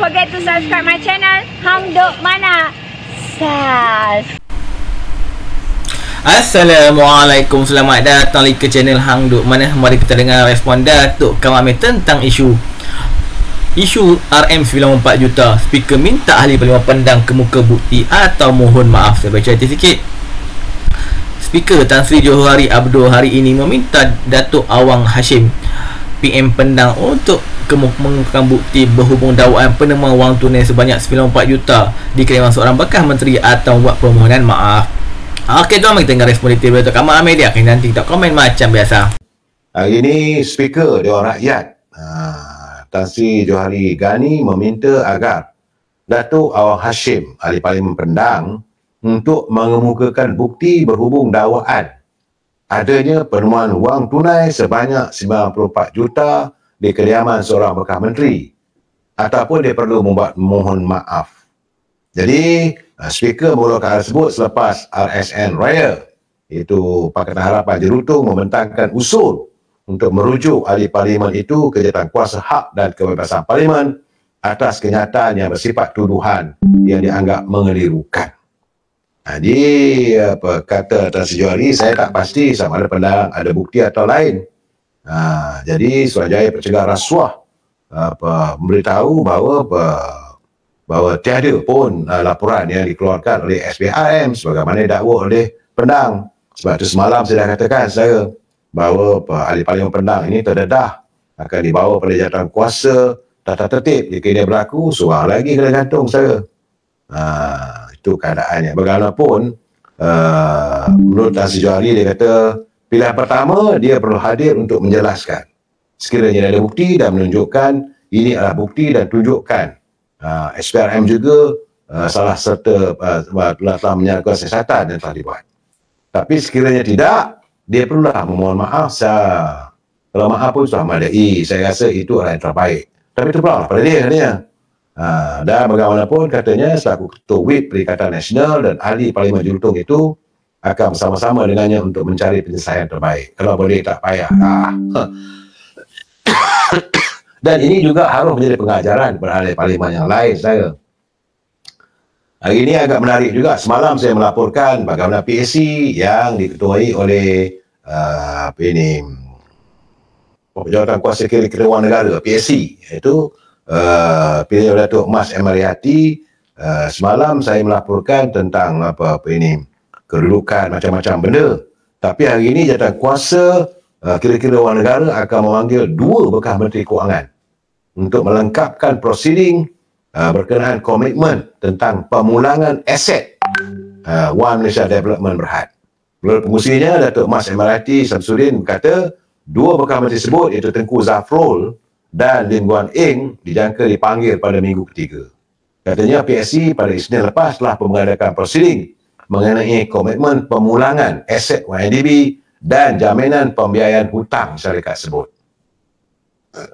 forget to subscribe my channel Hang Duk Mana. Assalamualaikum, selamat datang lagi ke channel Hang Duk Mana. Mari kita dengar respon Datuk Kamame tentang isu RM94 juta. Speaker minta ahli parlimen pandang ke muka bukti atau mohon maaf. Saya baca hati sikit. Speaker Tan Sri Johari Abdul hari ini meminta Datuk Awang Hashim PM Pendang untuk mengemukakan bukti berhubung dakwaan penemuan wang tunai sebanyak 94 juta di kediaman seorang bekas menteri atau buat permohonan maaf. Okey, jom kita dengar respon detail Datuk Kamame dia. Nanti kita komen macam biasa. Hari ini Speaker Dewan Rakyat Tan Sri Johari Gani meminta agar Datuk Awang Hashim Ahli Parlimen Pendang untuk mengemukakan bukti berhubung dakwaan adanya penemuan wang tunai sebanyak 94 juta di kediaman seorang bekas menteri ataupun dia perlu membuat mohon maaf. Jadi Speaker mulakan hal tersebut selepas RSN Raya, iaitu Pakatan Harapan Jerutung, membentangkan usul untuk merujuk ahli parlimen itu ke Jawatankuasa Hak dan Kebebasan Parlimen atas kenyataan yang bersifat tuduhan yang dianggap mengelirukan. Jadi kata Tan Sri Johari, saya tak pasti sama ada Pendang ada bukti atau lain. Jadi Suruhanjaya Pencegah Rasuah memberitahu bahawa tiada pun laporan yang dikeluarkan oleh SPRM sebagaimana didakwa oleh Pendang. Sebab itu semalam saya dah katakan bahawa ahli parlimen Pendang ini terdedah akan dibawa pada jawatankuasa tata tertib. Jika dia berlaku, seorang lagi kena gantung itu keadaannya. Bagaimanapun menurut Tan Sri Johari, dia kata pilihan pertama dia perlu hadir untuk menjelaskan sekiranya ada bukti dan menunjukkan ini adalah bukti dan tunjukkan SPRM juga salah serta telah menyalahgunakan siasatan yang telah dibuat. Tapi sekiranya tidak, dia perlulah memohon maaf. Kalau maaf pun sudah memadai, saya rasa itu adalah yang terbaik. Tapi itu pula pada dia katanya. Dan bagaimanapun katanya selaku Ketua Whip Perikatan Nasional dan ahli Parlimen Jerutung itu akan bersama-sama dengannya untuk mencari penyelesaian terbaik. Kalau boleh tak payah. Dan ini juga harus menjadi pengajaran kepada ahli parlimen yang lain Hari ini agak menarik juga. Semalam saya melaporkan bagaimana PAC yang diketuai oleh Jawatankuasa Keuangan Negara, PAC, iaitu Pilihan Datuk Mas Emariyati. Semalam saya melaporkan tentang kedudukan macam-macam benda. Tapi hari ini Jawatankuasa Keuangan Negara akan memanggil dua bekas Menteri Kewangan untuk melengkapkan prosiding berkenaan komitmen tentang pemulangan aset One Malaysia Development Berhad. Menurut pengusinya, Datuk Mas Emariyati Samsudin berkata dua bekas menteri tersebut iaitu Tengku Zafrul dan Lim Guan Eng dijangka dipanggil pada minggu ketiga. Katanya PSC pada Isnin lepas telah mengadakan prosiding mengenai komitmen pemulangan aset YNDB dan jaminan pembiayaan hutang syarikat tersebut.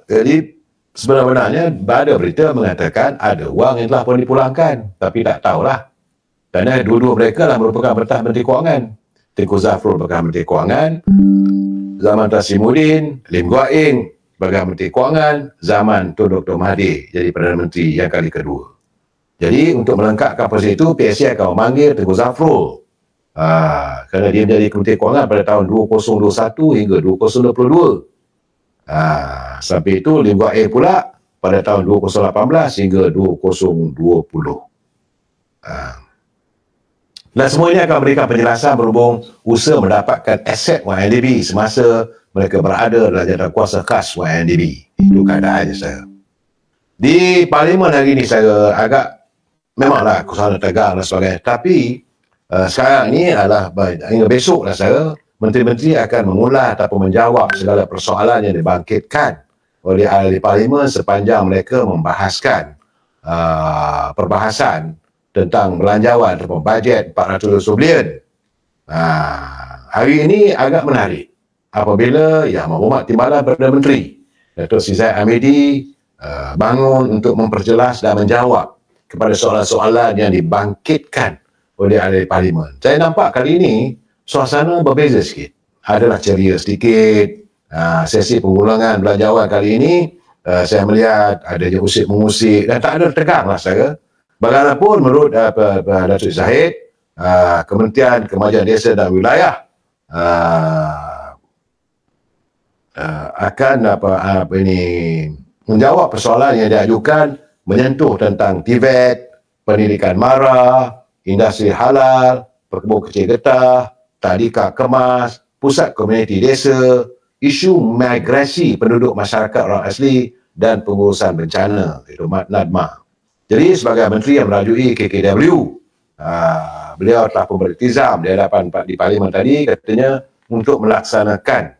Jadi sebenarnya ada berita mengatakan ada wang yang telah pun dipulangkan, tapi tak tahulah. Kerana dua-dua mereka lah merupakan bekas Menteri Kewangan. Tengku Zafrul bekas Menteri Kewangan zaman Tan Sri Muhyiddin, Lim Guan Eng bekas Menteri Kewangan zaman Tun Dr. Mahathir jadi Perdana Menteri yang kali kedua. Jadi untuk melengkapkan proses itu, PSC akan memanggil Tengku Zafrul kerana dia menjadi Menteri Kewangan pada tahun 2021 hingga 2022. Sampai itu Lim Guan Eng pula pada tahun 2018 hingga 2020. Dan semua ini akan memberikan penjelasan berhubung usaha mendapatkan aset YNDB semasa mereka berada dalam jawatankuasa khas YNDB. Itu keadaannya di parlimen hari ini. Saya agak memanglah suasana tegang dan sebagainya, tapi sekarang ini adalah hingga besok menteri-menteri akan mengulas ataupun menjawab segala persoalan yang dibangkitkan oleh ahli parlimen sepanjang mereka membahaskan perbahasan tentang belanjawan ataupun bajet 420 bilion. Hari ini agak menarik apabila Yang Berhormat Timbalan Perdana Menteri Datuk Sri Zahid Hamidi bangun untuk memperjelas dan menjawab kepada soalan-soalan yang dibangkitkan oleh ahli parlimen. Saya nampak kali ini suasana berbeza sikit. Adalah ceria sedikit. Sesi pengulangan belanjawan kali ini saya melihat adanya usik-mengusik dan tak ada tegang lah saya. Bagaimanapun menurut Datuk Zahid, Kementerian Kemajuan Desa dan Wilayah akan menjawab persoalan yang diajukan menyentuh tentang TVET, pendidikan mara, industri halal, perkebun kecil getah, tadika kemas, pusat komuniti desa, isu migrasi penduduk masyarakat orang asli dan pengurusan bencana, itu NADMA. Jadi sebagai menteri yang merajui KKW, beliau telah pun beriltizam di hadapan di Parlimen tadi, katanya untuk melaksanakan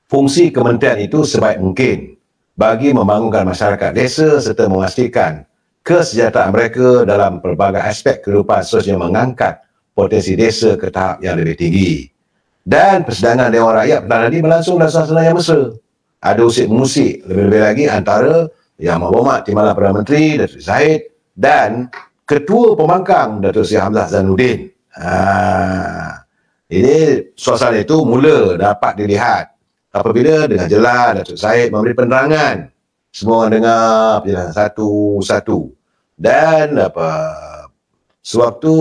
fungsi kementerian itu sebaik mungkin bagi membangunkan masyarakat desa serta memastikan kesejahteraan mereka dalam pelbagai aspek kehidupan sosial, mengangkat potensi desa ke tahap yang lebih tinggi. Dan persidangan Dewan Rakyat petang tadi berlangsung dalam suasana yang mesra. Ada usik-mengusik, lebih-lebih lagi antara Yang Berhormat Timbalan Perdana Menteri Datuk Zahid dan Ketua Pembangkang Datuk Seri Hamzah Zainuddin. Ini suasana itu mula dapat dilihat apabila dengan jelas Datuk Zahid memberi penerangan. Semua orang dengar penjelasan satu-satu. Dan sewaktu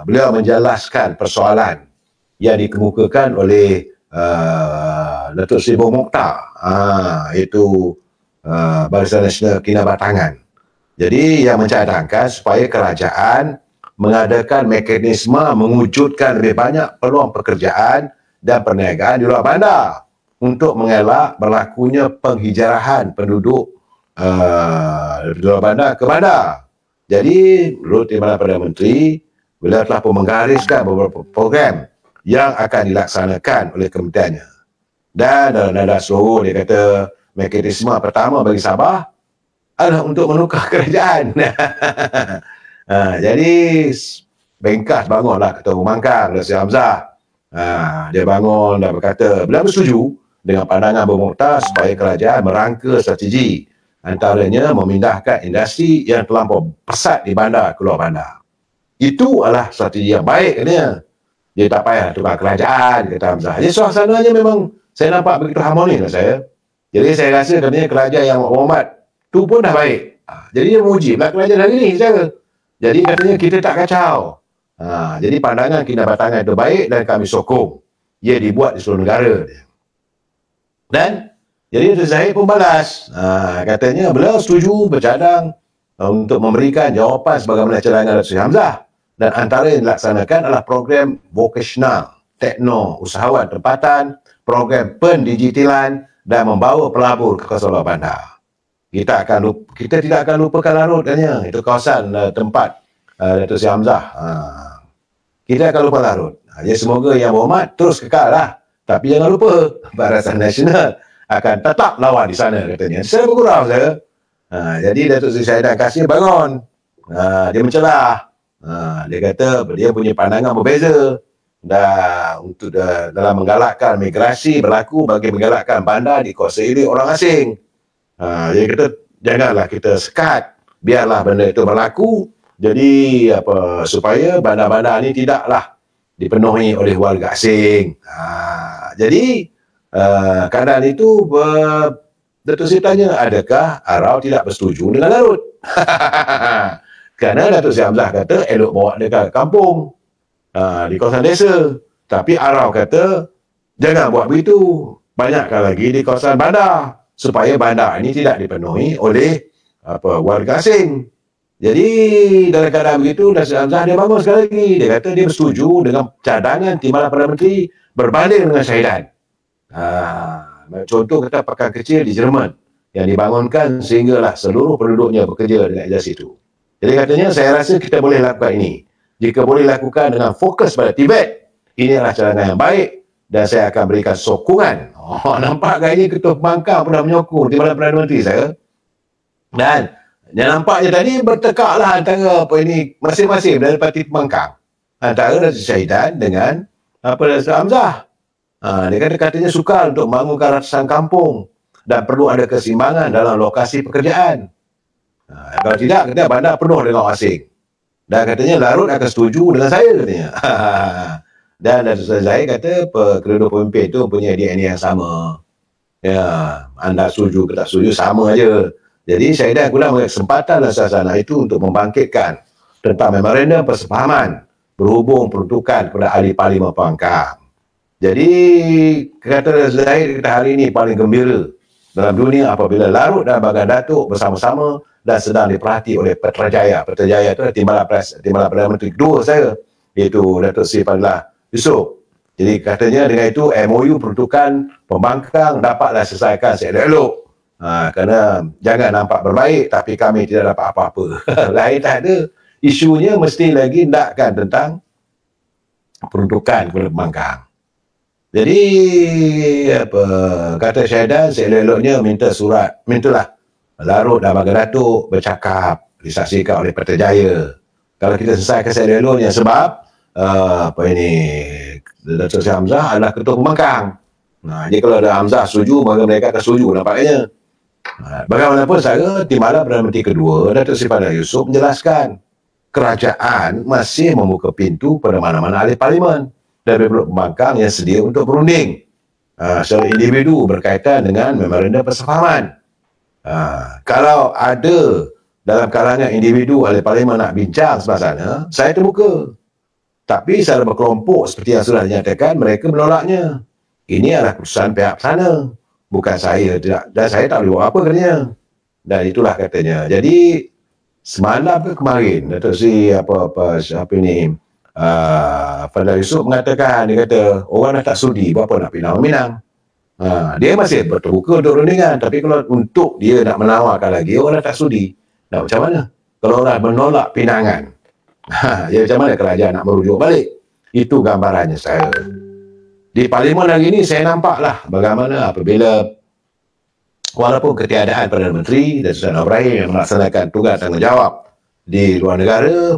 beliau menjelaskan persoalan yang dikemukakan oleh Datuk Seri Mokhtar, iaitu Barisan Nasional Kinabatangan. Jadi yang mencadangkan supaya kerajaan mengadakan mekanisme mewujudkan lebih banyak peluang pekerjaan dan perniagaan di luar bandar untuk mengelak berlakunya penghijrahan penduduk di luar bandar ke bandar. Jadi menurut Timbalan Perdana Menteri, beliau telah pun menggariskan beberapa program yang akan dilaksanakan oleh kementeriannya. Dan dalam nada seluruh dia kata mekanisme pertama bagi Sabah adalah untuk menukar kerajaan. Jadi bengkas bangunlah Ketua Pembangkang Datuk Seri Hamzah. Dia bangun dan berkata beliau bersetuju dengan pandangan Mokhtar supaya kerajaan merangka strategi, antaranya memindahkan industri yang terlampau pesat di bandar ke luar bandar. Itu adalah strategi yang baik katanya. Dia tak payah tukar kerajaan, kata Hamzah. Jadi suasananya memang saya nampak begitu harmonis lah saya. Jadi saya rasa katanya kerajaan Yang Berhormat tu pun dah baik. Jadi dia menguji pula kerajaan hari ini secara. Jadi katanya kita tak kacau. Jadi pandangan Kinabatangan itu baik dan kami sokong. Ia dibuat di seluruh negara. Dan jadi Datuk Zahid pun balas. Katanya beliau setuju bercadang untuk memberikan jawapan sebagaimana cadangan Datuk Seri Hamzah. Dan antara yang dilaksanakan adalah program vokasional, tekno, usahawan tempatan, program pendigitalan dan membawa pelabur ke kawasan luar bandar. Kita tidak akan lupakan Larut katanya. Itu kawasan tempat Datuk Seri Hamzah. Kita akan lupa Larut. Jadi semoga Yang Berhormat terus kekal lah. Tapi jangan lupa Barisan Nasional akan tetap lawan di sana katanya. Saya bergurau saya. Jadi Datuk Seri Syahidan Kasim bangun. Dia mencelah. Dia kata dia punya pandangan berbeza untuk dalam menggalakkan migrasi berlaku bagi menggalakkan bandar dikuasai oleh orang asing. Dia kata janganlah kita sekat, biarlah benda itu berlaku. Jadi supaya bandar-bandar ini tidaklah dipenuhi oleh warga asing. Jadi keadaan itu Datuk Seri tanya, adakah Arau tidak bersetuju dengan Larut? Kerana Datuk Seri Hamzah kata elok bawa dekat kampung, di kawasan desa. Tapi Arau kata jangan buat begitu, banyakkan lagi di kawasan bandar supaya bandar ini tidak dipenuhi oleh warga asing. Jadi dalam keadaan begitu Datuk Seri Hamzah dia bangun sekali lagi. Dia kata dia bersetuju dengan cadangan Timbalan Perdana Menteri berbanding dengan Syahidan. Contoh kata pekan kecil di Jerman yang dibangunkan sehinggalah seluruh penduduknya bekerja dengan ijazah itu. Jadi katanya saya rasa kita boleh lakukan ini. Jika boleh lakukan dengan fokus pada Tibet, ini adalah cadangan yang baik dan saya akan berikan sokongan. Nampak kan ini Ketua Pembangkang pernah menyokong Timbalan Perdana Menteri saya. Dan yang nampaknya tadi bertekaklah antara masing-masing dari parti pembangkang. Antara Datuk Syahidan dengan Datuk Hamzah. Dia katanya sukar untuk membangunkan ratusan kampung dan perlu ada keseimbangan dalam lokasi pekerjaan. Kalau tidak, katanya bandar penuh dengan orang asing. Dan katanya Larut akan setuju dengan saya katanya. Dan Datuk Seri Zahid kata kedua-dua pemimpin itu punya DNA yang sama. Ya, anda setuju ke tak setuju sama aja. Jadi Syedan guna mengambil kesempatan asasana itu untuk membangkitkan tentang memorandum persefahaman berhubung peruntukan kepada ahli parlimen pembangkang. Jadi kata Zahid kita hari ini paling gembira dalam dunia apabila larut dalam bagan datuk bersama-sama dan sedang diperhati oleh Putrajaya. Putrajaya itu Timbalan Perdana Menteri kedua saya, iaitu Datuk Seri Fadlah Yusof. Jadi katanya dengan itu MOU peruntukan pembangkang dapatlah selesaikan seelok-elok. Kerana jangan nampak berbaik tapi kami tidak dapat apa-apa. Lain tak ada. Isunya mesti lagi nakkan tentang peruntukan kepada pembangkang. Jadi kata Syedan seelok-eloknya mintalah larut dan bagan datuk bercakap, disaksikan oleh Putrajaya. Kalau kita selesaikan seelok-eloknya sebab Datuk Seri Hamzah adalah ketua pembangkang. Jadi kalau ada Hamzah setuju, maka mereka akan setuju nampaknya. Bagaimanapun saya, Timbalan Perdana Menteri kedua, Datuk Seri Fadlah Yusof menjelaskan kerajaan masih membuka pintu pada mana-mana ahli parlimen dan peluk pembangkang yang sedia untuk berunding secara individu berkaitan dengan memorandum persefahaman. Kalau ada dalam kalangan individu ahli parlimen nak bincang sebelah sana, saya terbuka. Tapi secara berkelompok seperti yang sudah dinyatakan, mereka menolaknya. Ini adalah keputusan pihak sana, bukan saya. Dan saya tak boleh buat apa katanya. Dan itulah katanya. Jadi semalam ke kemarin Datuk Seri Fadlah Yusof mengatakan, dia kata orang dah tak sudi, buat apa nak pinang Minang. Dia masih terbuka untuk rundingan, tapi kalau untuk dia nak menawarkan lagi, orang dah tak sudi. Nak macam mana? Kalau orang menolak pinangan, ya macam mana kerajaan nak merujuk balik? Itu gambarannya saya. Di parlimen hari ini saya nampaklah bagaimana apabila walaupun ketiadaan Perdana Menteri dan Sultan Ibrahim yang melaksanakan tugas tanggungjawab di luar negara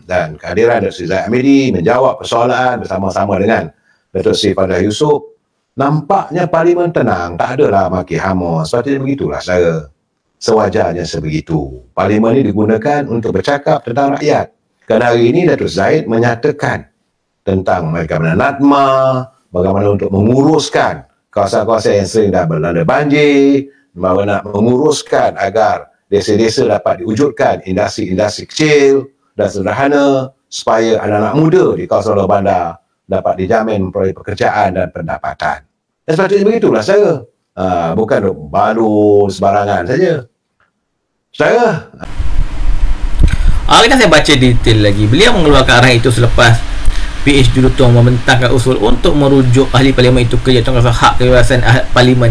dan kehadiran Datuk Seri Zahid Hamidi menjawab persoalan bersama-sama dengan Datuk Seri Fadlah Yusof, nampaknya parlimen tenang, tak adalah maki hama. Sepatutnya begitulah saya. Sewajarnya sebegitu. Parlimen ini digunakan untuk bercakap tentang rakyat. Kerana hari ini Datuk Zahid menyatakan tentang bagaimana NADMA, bagaimana untuk menguruskan kawasan-kawasan yang sering dah berlanda banjir, bagaimana nak menguruskan agar desa-desa dapat diwujudkan industri-industri kecil dan sederhana supaya anak-anak muda di kawasan luar bandar dapat dijamin memperoleh pekerjaan dan pendapatan. Dan sepatutnya begitulah saya. Bukan baru sembarangan saja. Saya kita saya baca detail lagi. Beliau mengeluarkan arahan itu selepas PH Jurutung membentangkan usul untuk merujuk ahli parlimen itu ke Jawatankuasa Hak Kebebasan Parlimen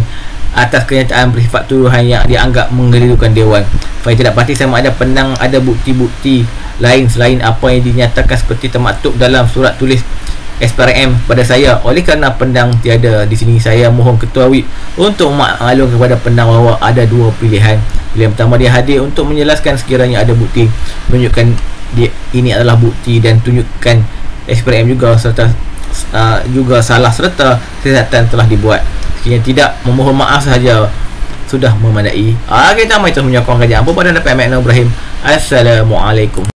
atas kenyataan bersifat tuduhan yang dianggap menggelirukan Dewan. Saya tidak pasti sama ada penang ada bukti-bukti lain selain apa yang dinyatakan seperti termaktub dalam surat tulis SPRM pada saya. Oleh kerana pendang tiada di sini, saya mohon Ketua WIP untuk maklum kepada pendang bahawa ada dua pilihan. Pilihan pertama, dia hadir untuk menjelaskan sekiranya ada bukti, menunjukkan ini adalah bukti dan tunjukkan SPRM juga serta juga salah serta siasatan telah dibuat. Sekiranya tidak, memohon maaf sahaja sudah memadai. Kita mai terus menyokong kajian apa pada Datuk Ahmad Ibrahim. Assalamualaikum.